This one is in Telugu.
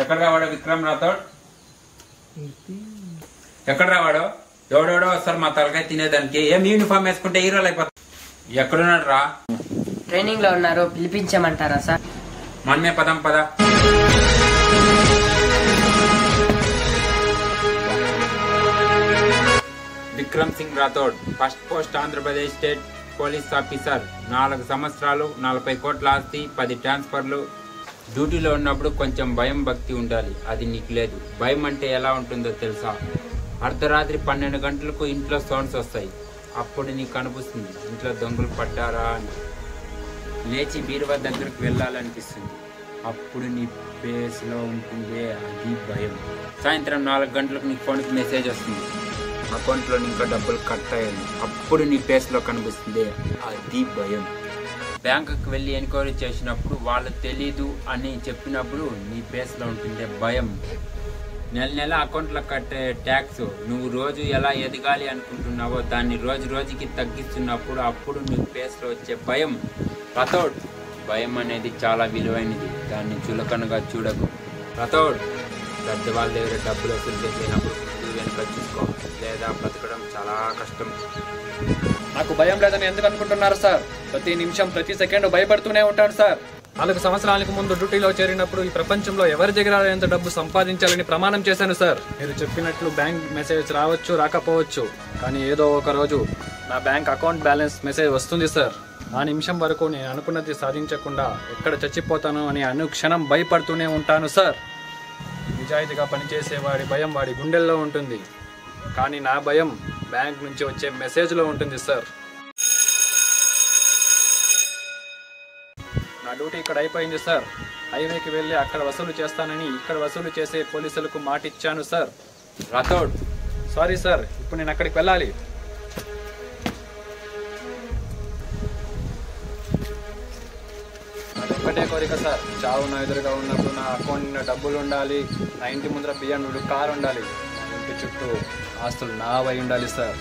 ఎక్కడ రావాడో విక్రమ్ రాథోడ్? ఎక్కడ రావాడో? ఎవడెవడో వస్తారు మా తలకాయ తినేదానికి. ఏం యూనిఫామ్ వేసుకుంటే హీరోలు అయిపోతారు. ఎక్కడున్నాడు రా? ట్రైనింగ్ లో ఉన్నారు, పిలిపించమంటారా సార్? మనమే పదం పద. Vikram Singh Rathod, first post Andhra Pradesh state police officer. 4 సంవత్సరాలు, 40 కోట్ల ఆస్తి, 10 ట్రాన్స్ఫర్లు. డ్యూటీలో ఉన్నప్పుడు కొంచెం భయం భక్తి ఉండాలి. అది నీకు లేదు. భయం అంటే ఎలా ఉంటుందో తెలుసా? అర్ధరాత్రి 12 గంటలకు ఇంట్లో సౌండ్స్ వస్తాయి. అప్పుడు నీకు అనిపిస్తుంది ఇంట్లో దొంగలు పడ్డారా అని. లేచి బీరువా దగ్గరకు వెళ్ళాలనిపిస్తుంది. అప్పుడు నీ ఫేస్లో ఉంటుంది అది భయం. సాయంత్రం 4 గంటలకు నీ ఫోన్కి మెసేజ్ వస్తుంది, అకౌంట్లో ఇంకా డబ్బులు కట్ అయ్యాయి. అప్పుడు నీ ఫేస్లో కనిపిస్తుంది అది భయం. బ్యాంకుకి వెళ్ళి ఎన్క్వైరీ చేసినప్పుడు వాళ్ళు తెలీదు అని చెప్పినప్పుడు నీ ఫేస్లో ఉంటుంది భయం. నెల నెల అకౌంట్లో కట్టే ట్యాక్స్ నువ్వు రోజు ఎలా ఎదగాలి అనుకుంటున్నావో దాన్ని రోజు రోజుకి తగ్గిస్తున్నప్పుడు అప్పుడు నీ ఫేస్లో వచ్చే భయం. రాథోడ్, భయం అనేది చాలా విలువైనది. దాన్ని చులకనగా చూడకు. రాథోడ్, పెద్దవాళ్ళ దగ్గర డబ్బులు వసూలు చేసినప్పుడు ముందు వెనుక చూసుకో, లేదా బ్రతకడం చాలా కష్టం. నాకు భయం లేదని ఎందుకు అనుకుంటున్నారు సార్? ప్రతి నిమిషం, ప్రతి సెకండ్ భయపడుతూనే ఉంటాను సార్. 4 సంవత్సరాలకు ముందు డ్యూటీలో చేరినప్పుడు ఈ ప్రపంచంలో ఎవరి దగ్గర ఎంత డబ్బు సంపాదించాలని ప్రమాణం చేశాను సార్. మీరు చెప్పినట్లు బ్యాంక్ మెసేజ్ రావచ్చు, రాకపోవచ్చు, కానీ ఏదో ఒక రోజు నా బ్యాంక్ అకౌంట్ బ్యాలెన్స్ మెసేజ్ వస్తుంది సార్. ఆ నిమిషం వరకు నేను అనుకున్నది సాధించకుండా ఎక్కడ చచ్చిపోతాను అని అనుక్షణం భయపడుతూనే ఉంటాను సార్. నిజాయితీగా పనిచేసేవాడి భయం వాడి గుండెల్లో ఉంటుంది, కానీ నా భయం బ్యాంక్ నుంచి వచ్చే మెసేజ్లో ఉంటుంది సార్. నా డ్యూటీ ఇక్కడ అయిపోయింది సార్. హైవేకి వెళ్ళి అక్కడ వసూలు చేస్తానని ఇక్కడ వసూలు చేసే పోలీసులకు మాటిచ్చాను సార్. రాథోడ్, సారీ సార్, ఇప్పుడు నేను అక్కడికి వెళ్ళాలి. ఒక్కటే కోరిక సార్, చావు నా ఎదురుగా ఉన్నప్పుడు నా అకౌంట్ నిండా డబ్బులు ఉండాలి, నా ఇంటి ముందర బియ్యం కారు ఉండాలి, నా ఇంటి చుట్టూ ఆస్తులు నావై ఉండాలి సార్.